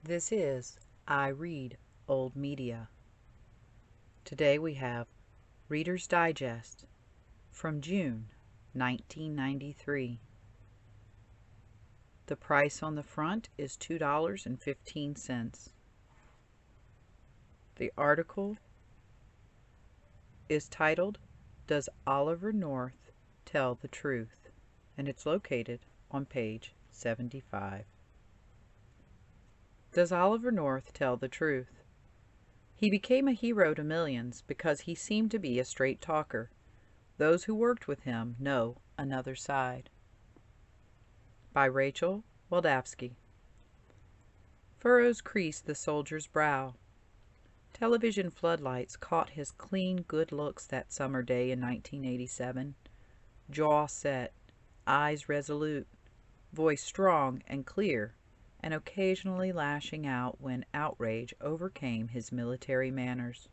This is I Read Old Media. Today we have Reader's Digest from June 1993. The price on the front is $2.15. The article is titled, Does Oliver North Tell the Truth? And it's located on page 75. Does Oliver North tell the truth? He became a hero to millions because he seemed to be a straight talker. Those who worked with him know another side. By Rachel Wildavsky. Furrows creased the soldier's brow. Television floodlights caught his clean good looks that summer day in 1987. Jaw set, eyes resolute, voice strong and clear, and occasionally lashing out when outrage overcame his military manners.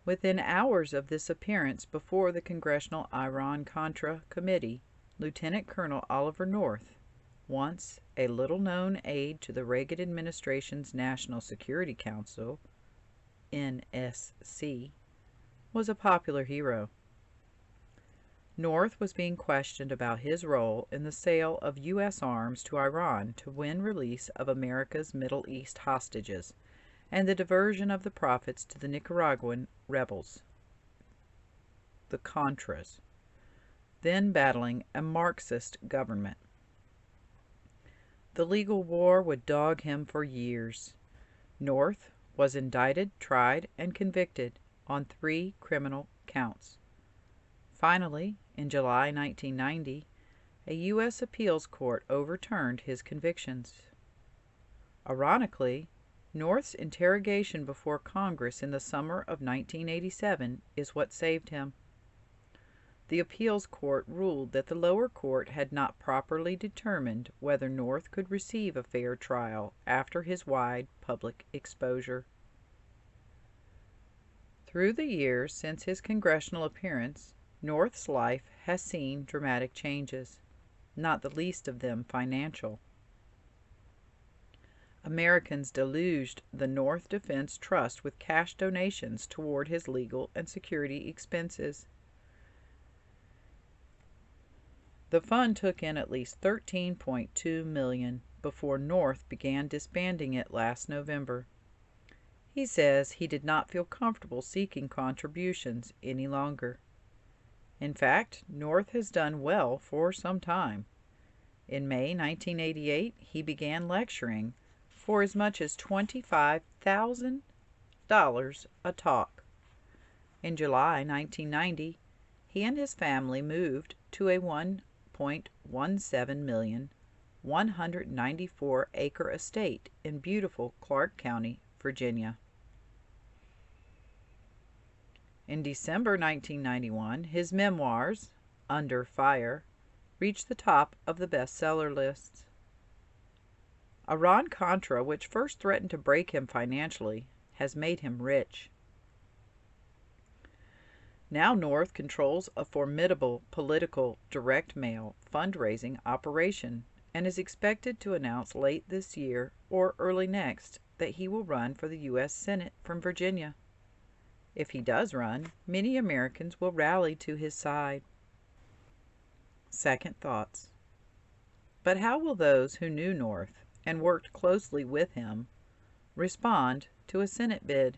Within hours of this appearance before the Congressional Iran-Contra Committee, Lieutenant Colonel Oliver North, once a little-known aide to the Reagan administration's National Security Council, NSC, was a popular hero. North was being questioned about his role in the sale of U.S. arms to Iran to win release of America's Middle East hostages and the diversion of the profits to the Nicaraguan rebels, the Contras, then battling a Marxist government. The legal war would dog him for years. North was indicted, tried, and convicted on 3 criminal counts. Finally, in July 1990, a U.S. appeals court overturned his convictions. Ironically, North's interrogation before Congress in the summer of 1987 is what saved him. The appeals court ruled that the lower court had not properly determined whether North could receive a fair trial after his wide public exposure. Through the years since his congressional appearance, North's life has seen dramatic changes, not the least of them financial. Americans deluged the North Defense Trust with cash donations toward his legal and security expenses. The fund took in at least $13.2 million before North began disbanding it last November. He says he did not feel comfortable seeking contributions any longer. In fact, North has done well for some time. In May 1988, he began lecturing for as much as $25,000 a talk. In July 1990, he and his family moved to a $1.17 million, 194-acre estate in beautiful Clark County, Virginia. In December 1991, his memoirs, Under Fire, reached the top of the bestseller lists. Iran-Contra, which first threatened to break him financially, has made him rich. Now North controls a formidable political direct mail fundraising operation and is expected to announce late this year or early next that he will run for the U.S. Senate from Virginia. If he does run, many Americans will rally to his side. Second thoughts. But how will those who knew North and worked closely with him respond to a Senate bid?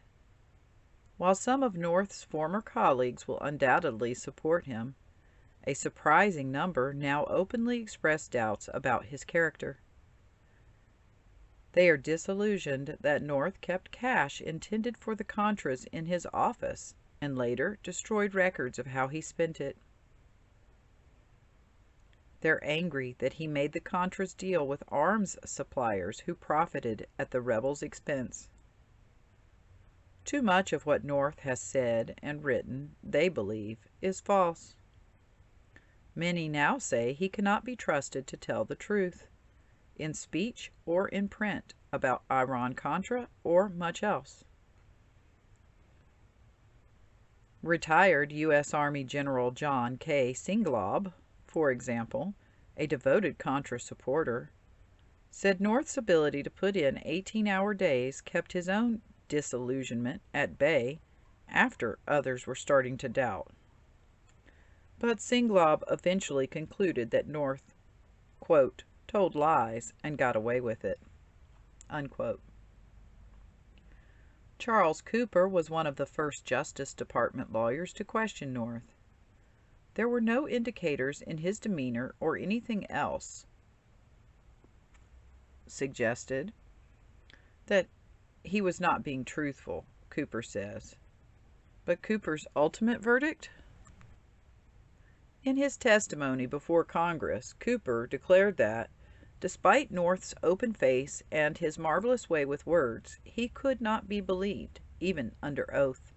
While some of North's former colleagues will undoubtedly support him, a surprising number now openly express doubts about his character. They are disillusioned that North kept cash intended for the Contras in his office and later destroyed records of how he spent it. They're angry that he made the Contras deal with arms suppliers who profited at the rebels' expense. Too much of what North has said and written, they believe, is false. Many now say he cannot be trusted to tell the truth, in speech or in print, about Iran-Contra or much else. Retired U.S. Army General John K. Singlaub, for example, a devoted Contra supporter, said North's ability to put in 18-hour days kept his own disillusionment at bay after others were starting to doubt. But Singlaub eventually concluded that North, quote, told lies and got away with it, unquote. Charles Cooper was one of the first Justice Department lawyers to question North. There were no indicators in his demeanor or anything else suggested that he was not being truthful, Cooper says. But Cooper's ultimate verdict? In his testimony before Congress, Cooper declared that, despite North's open face and his marvelous way with words, he could not be believed, even under oath.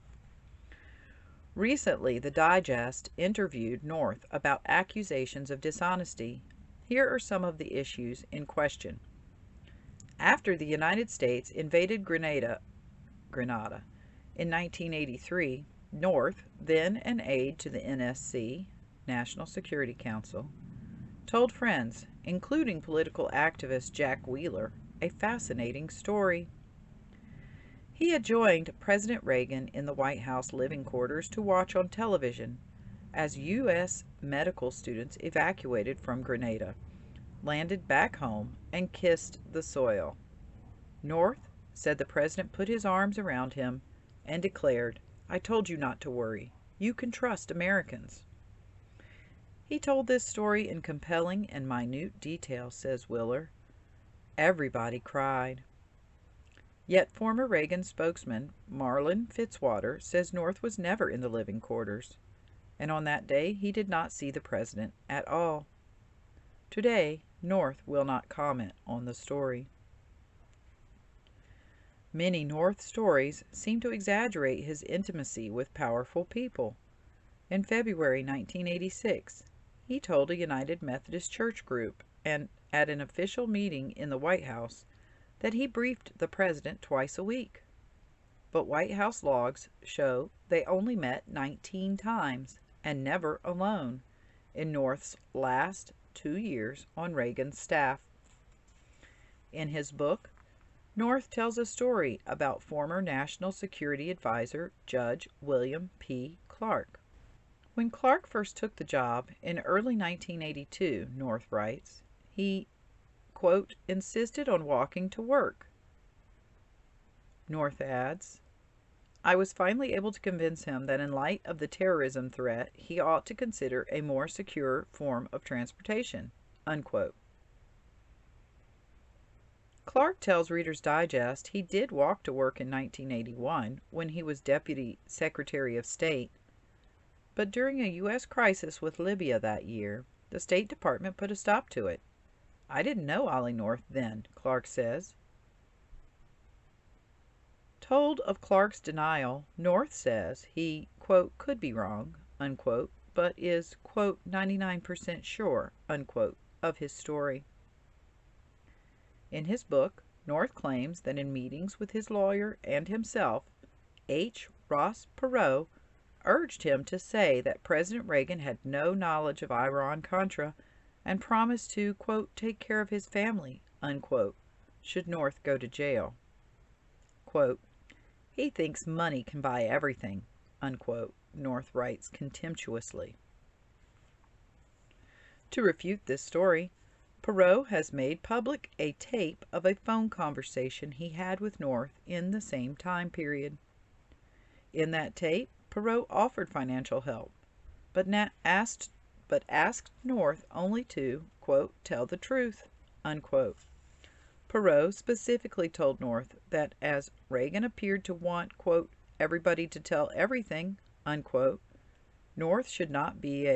Recently, the Digest interviewed North about accusations of dishonesty. Here are some of the issues in question. After the United States invaded Grenada in 1983, North, then an aide to the NSC, National Security Council, told friends, including political activist Jack Wheeler, a fascinating story. He had joined President Reagan in the White House living quarters to watch on television as U.S. medical students evacuated from Grenada, landed back home, and kissed the soil. North said the president put his arms around him and declared, "I told you not to worry. You can trust Americans." He told this story in compelling and minute detail, says Wheeler. Everybody cried. Yet former Reagan spokesman Marlin Fitzwater says North was never in the living quarters, and on that day he did not see the president at all. Today, North will not comment on the story. Many North stories seem to exaggerate his intimacy with powerful people. In February 1986, he told a United Methodist Church group and at an official meeting in the White House that he briefed the president twice a week. But White House logs show they only met 19 times, and never alone, in North's last 2 years on Reagan's staff. In his book, North tells a story about former National Security Advisor Judge William P. Clark. When Clark first took the job in early 1982, North writes, he, quote, insisted on walking to work. North adds, I was finally able to convince him that in light of the terrorism threat, he ought to consider a more secure form of transportation, unquote. Clark tells Reader's Digest he did walk to work in 1981 when he was Deputy Secretary of State, but during a U.S. crisis with Libya that year, the State Department put a stop to it. I didn't know Ollie North then, Clark says. Told of Clark's denial, North says he, quote, could be wrong, unquote, but is, quote, 99% sure, unquote, of his story. In his book, North claims that in meetings with his lawyer and himself, H. Ross Perot urged him to say that President Reagan had no knowledge of Iran-Contra and promised to, quote, take care of his family, unquote, should North go to jail. Quote, he thinks money can buy everything, unquote, North writes contemptuously. To refute this story, Perot has made public a tape of a phone conversation he had with North in the same time period. In that tape, Perot offered financial help, but asked North only to, quote, tell the truth, unquote. Perot specifically told North that as Reagan appeared to want, quote, everybody to tell everything, unquote, North should not be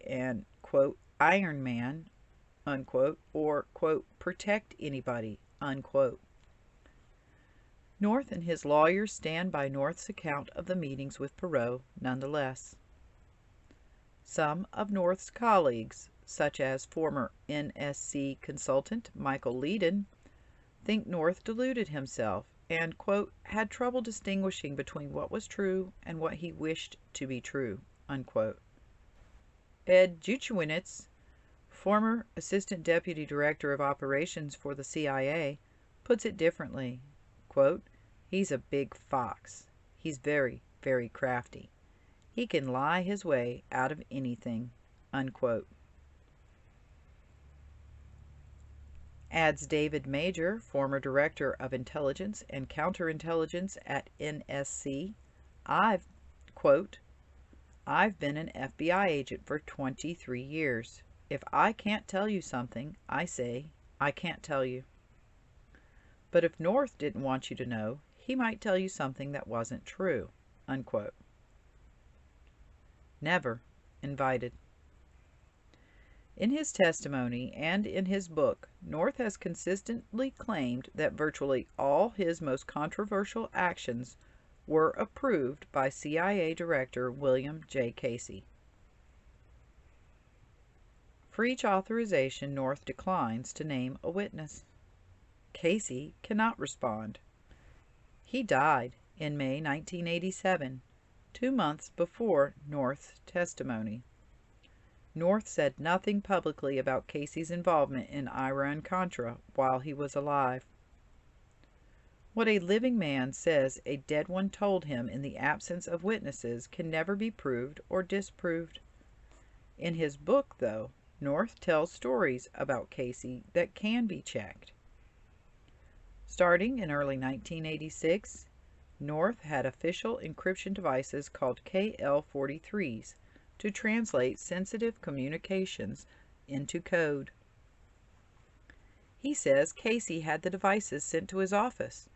an, quote, Iron Man, unquote, or, quote, protect anybody, unquote. North and his lawyers stand by North's account of the meetings with Perot nonetheless. Some of North's colleagues, such as former NSC consultant Michael Leedon, think North deluded himself and, quote, had trouble distinguishing between what was true and what he wished to be true, unquote. Ed Juchowinitz former Assistant Deputy Director of Operations for the CIA puts it differently. Quote, "He's a big fox. He's very, very crafty. He can lie his way out of anything." Unquote. Adds David Major, former Director of Intelligence and Counterintelligence at NSC, quote, "I've been an FBI agent for 23 years. If I can't tell you something, I say, I can't tell you. But if North didn't want you to know, he might tell you something that wasn't true." Unquote. Never invited. In his testimony and in his book, North has consistently claimed that virtually all his most controversial actions were approved by CIA Director William J. Casey. For each authorization, North declines to name a witness. Casey cannot respond. He died in May 1987, 2 months before North's testimony. North said nothing publicly about Casey's involvement in Iran-Contra while he was alive. What a living man says a dead one told him in the absence of witnesses can never be proved or disproved. In his book, though, North tells stories about Casey that can be checked. Starting in early 1986, North had official encryption devices called KL-43s to translate sensitive communications into code. He says Casey had the devices sent to his office.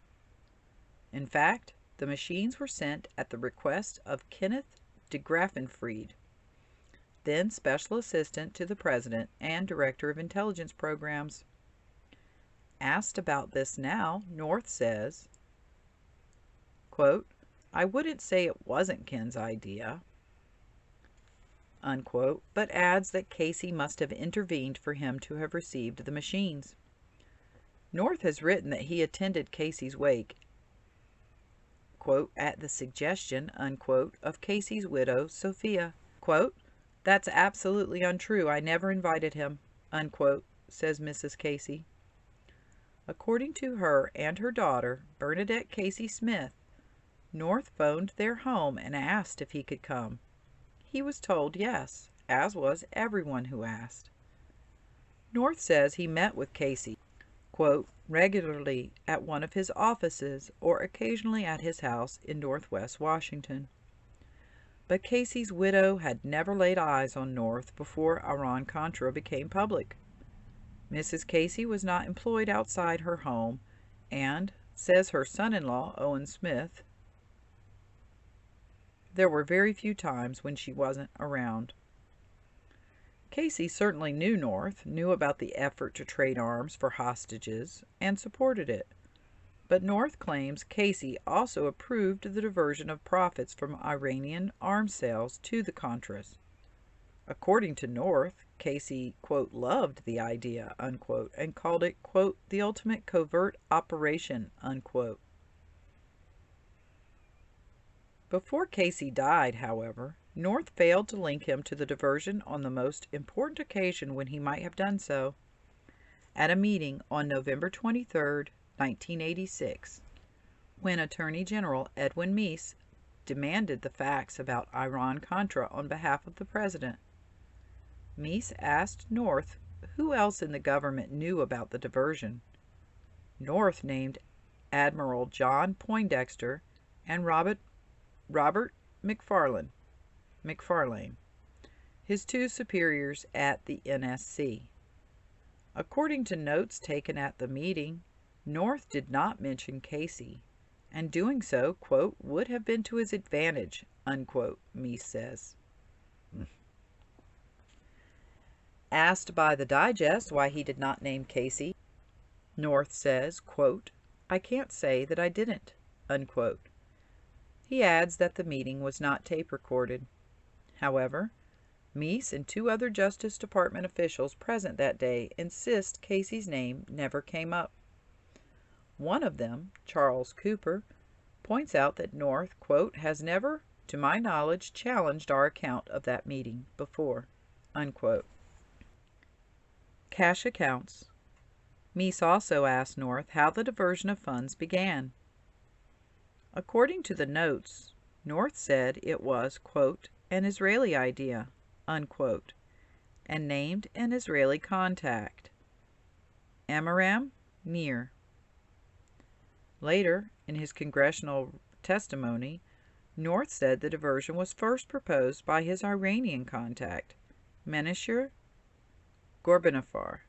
In fact, the machines were sent at the request of Kenneth de Graffenfried, then Special Assistant to the President and Director of Intelligence Programs. Asked about this now, North says, quote, "I wouldn't say it wasn't Ken's idea," unquote, but adds that Casey must have intervened for him to have received the machines. North has written that he attended Casey's wake, quote, "at the suggestion," unquote, of Casey's widow, Sophia. Quote, "That's absolutely untrue. I never invited him," unquote, says Mrs. Casey. According to her and her daughter, Bernadette Casey Smith, North phoned their home and asked if he could come. He was told yes, as was everyone who asked. North says he met with Casey, quote, "regularly at one of his offices or occasionally at his house in Northwest Washington." But Casey's widow had never laid eyes on North before Iran-Contra became public. Mrs. Casey was not employed outside her home, and, says her son-in-law, Owen Smith, there were very few times when she wasn't around. Casey certainly knew North, knew about the effort to trade arms for hostages, and supported it. But North claims Casey also approved the diversion of profits from Iranian arms sales to the Contras. According to North, Casey, quote, "loved the idea," unquote, and called it, quote, "the ultimate covert operation," unquote. Before Casey died, however, North failed to link him to the diversion on the most important occasion when he might have done so, at a meeting on November 23, 1986, when Attorney General Edwin Meese demanded the facts about Iran-Contra on behalf of the President. Meese asked North who else in the government knew about the diversion. North named Admiral John Poindexter and Robert McFarlane, his two superiors at the NSC. According to notes taken at the meeting, North did not mention Casey, and doing so, quote, "would have been to his advantage," unquote, Meese says. Asked by the Digest why he did not name Casey, North says, quote, "I can't say that I didn't," unquote. He adds that the meeting was not tape recorded. However, Meese and 2 other Justice Department officials present that day insist Casey's name never came up. One of them, Charles Cooper, points out that North, quote, "has never, to my knowledge, challenged our account of that meeting before," unquote. Cash accounts. Meese also asked North how the diversion of funds began. According to the notes, North said it was, quote, an Israeli idea, unquote, and named an Israeli contact, Amiram Nir. Later, in his congressional testimony, North said the diversion was first proposed by his Iranian contact, Menasher Ghorbanifar,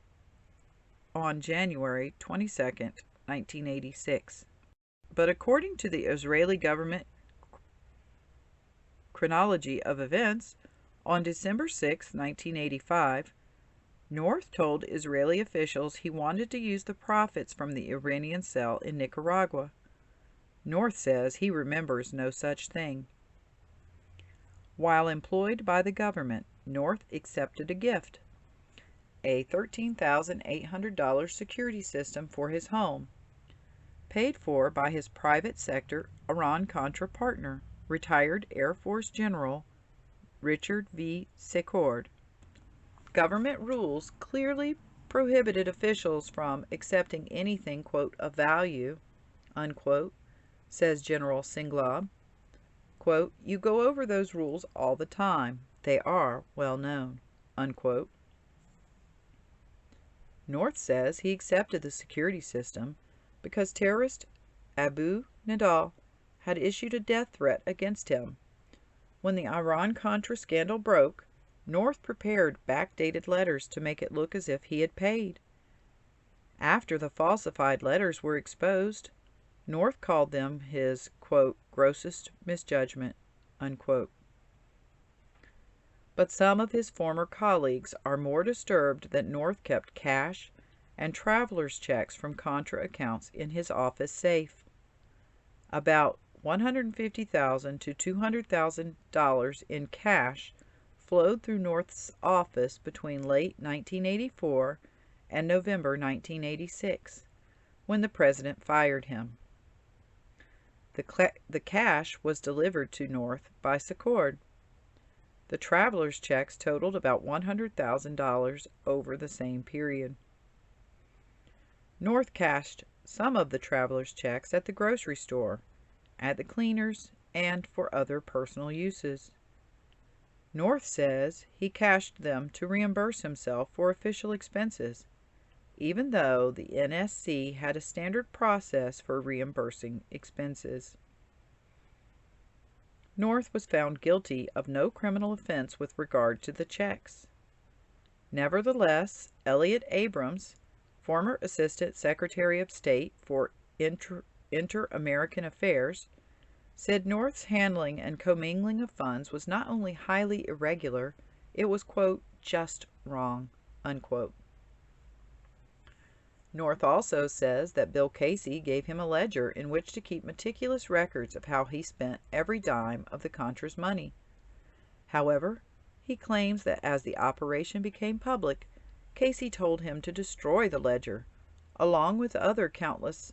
on January 22, 1986. But according to the Israeli government chronology of events, on December 6, 1985, North told Israeli officials he wanted to use the profits from the Iranian cell in Nicaragua. North says he remembers no such thing. While employed by the government, North accepted a gift, a $13,800 security system for his home, paid for by his private sector Iran-Contra partner, retired Air Force General Richard V. Secord. Government rules clearly prohibited officials from accepting anything, quote, of value, unquote, says General Singlaub. Quote, you go over those rules all the time. They are well known, unquote. North says he accepted the security system because terrorist Abu Nidal had issued a death threat against him. When the Iran-Contra scandal broke, North prepared backdated letters to make it look as if he had paid. After the falsified letters were exposed, North called them his, quote, grossest misjudgment, unquote. But some of his former colleagues are more disturbed that North kept cash and traveler's checks from Contra accounts in his office safe. About $150,000 to $200,000 in cash flowed through North's office between late 1984 and November 1986, when the president fired him. The cash was delivered to North by Secord. The traveler's checks totaled about $100,000 over the same period. North cashed some of the traveler's checks at the grocery store, at the cleaners, and for other personal uses. North says he cashed them to reimburse himself for official expenses, even though the NSC had a standard process for reimbursing expenses. North was found guilty of no criminal offense with regard to the checks. Nevertheless, Elliott Abrams, former Assistant Secretary of State for Inter-American Affairs, said North's handling and commingling of funds was not only highly irregular, it was, quote, just wrong, unquote. North also says that Bill Casey gave him a ledger in which to keep meticulous records of how he spent every dime of the Contra's money. However, he claims that as the operation became public, Casey told him to destroy the ledger, along with countless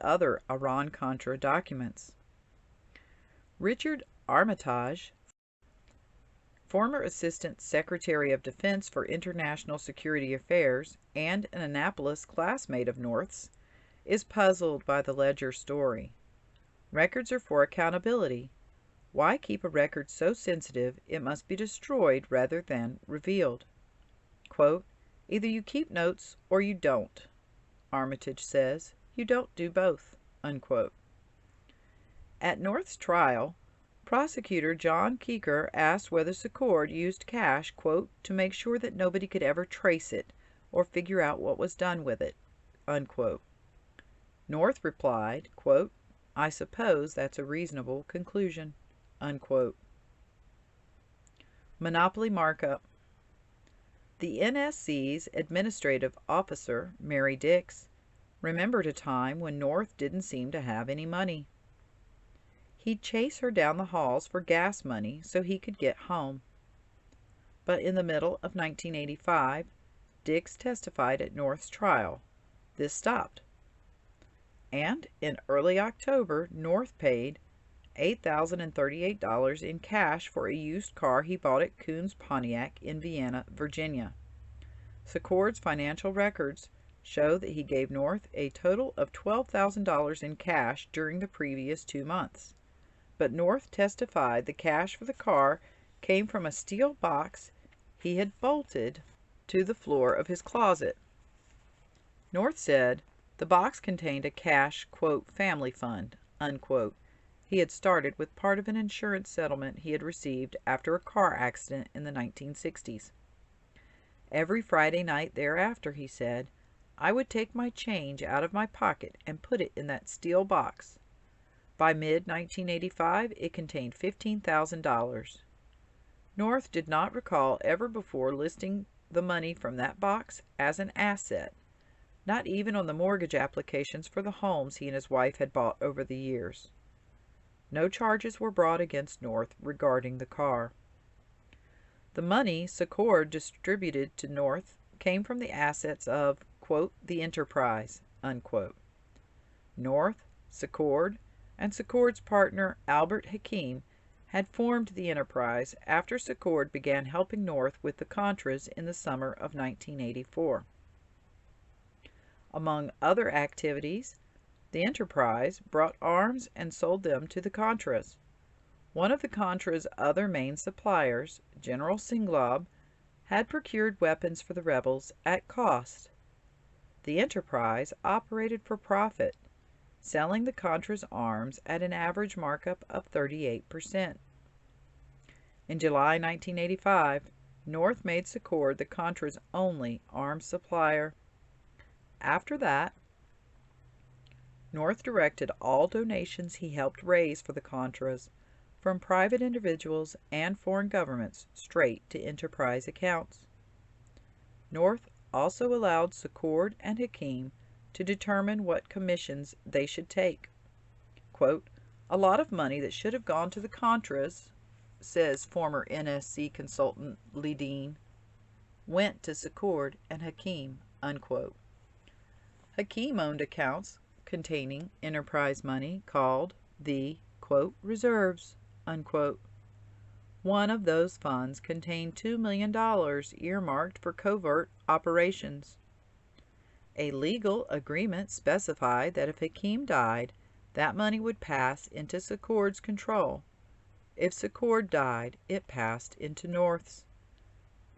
other Iran-Contra documents. Richard Armitage, former Assistant Secretary of Defense for International Security Affairs and an Annapolis classmate of North's, is puzzled by the ledger story. Records are for accountability. Why keep a record so sensitive it must be destroyed rather than revealed? Quote, either you keep notes or you don't, Armitage says. You don't do both, unquote. At North's trial, prosecutor John Keeker asked whether Secord used cash, quote, to make sure that nobody could ever trace it or figure out what was done with it, unquote. North replied, quote, I suppose that's a reasonable conclusion, unquote. Monopoly markup. The NSC's administrative officer, Mary Dix, remembered a time when North didn't seem to have any money. He'd chase her down the halls for gas money so he could get home. But in the middle of 1985, Dix testified at North's trial. This stopped. And in early October, North paid $8,038 in cash for a used car he bought at Coons Pontiac in Vienna, Virginia. Secord's financial records show that he gave North a total of $12,000 in cash during the previous 2 months, but North testified the cash for the car came from a steel box he had bolted to the floor of his closet. North said the box contained a cash, quote, family fund, unquote, he had started with part of an insurance settlement he had received after a car accident in the 1960s. Every Friday night thereafter, he said, I would take my change out of my pocket and put it in that steel box. By mid-1985, it contained $15,000. North did not recall ever before listing the money from that box as an asset, not even on the mortgage applications for the homes he and his wife had bought over the years. No charges were brought against North regarding the car. The money Secord distributed to North came from the assets of, quote, the enterprise, unquote. North, Secord, and Secord's partner Albert Hakim had formed the enterprise after Secord began helping North with the Contras in the summer of 1984. Among other activities, the enterprise brought arms and sold them to the Contras. One of the Contras' other main suppliers, General Singlaub, had procured weapons for the rebels at cost. The enterprise operated for profit, selling the Contras arms at an average markup of 38%. In July 1985, North made Secord the Contras' only arms supplier. After that, North directed all donations he helped raise for the Contras, from private individuals and foreign governments, straight to enterprise accounts. North also allowed Secord and Hakim to determine what commissions they should take. Quote, a lot of money that should have gone to the Contras, says former NSC consultant Ledeen, went to Secord and Hakim, unquote. Hakim owned accounts containing enterprise money called the, quote, reserves, unquote. One of those funds contained $2 million earmarked for covert operations. A legal agreement specified that if Hakim died, that money would pass into Secord's control. If Secord died, it passed into North's.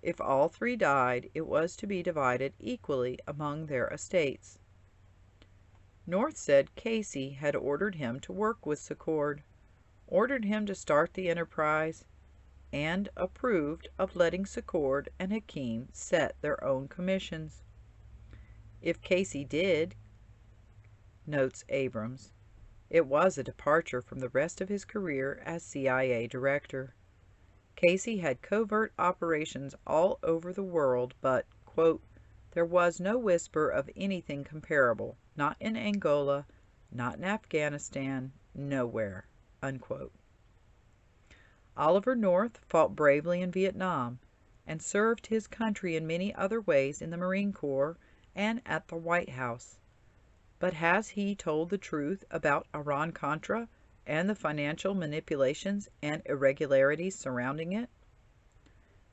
If all three died, it was to be divided equally among their estates. North said Casey had ordered him to work with Secord, ordered him to start the enterprise, and approved of letting Secord and Hakim set their own commissions. If Casey did, notes Abrams, it was a departure from the rest of his career as CIA director. Casey had covert operations all over the world, but, quote, there was no whisper of anything comparable, not in Angola, not in Afghanistan, nowhere, unquote. Oliver North fought bravely in Vietnam and served his country in many other ways in the Marine Corps and at the White House. But has he told the truth about Iran-Contra and the financial manipulations and irregularities surrounding it?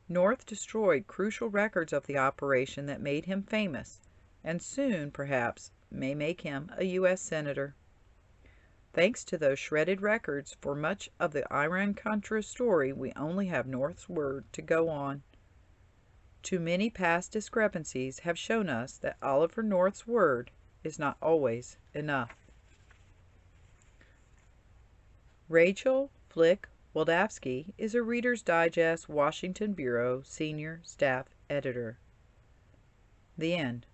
North destroyed crucial records of the operation that made him famous, and soon, perhaps, may make him a U.S. Senator. Thanks to those shredded records, for much of the Iran-Contra story we only have North's word to go on. Too many past discrepancies have shown us that Oliver North's word is not always enough. Rachel Flick Wildavsky is a Reader's Digest Washington Bureau Senior Staff Editor. The end.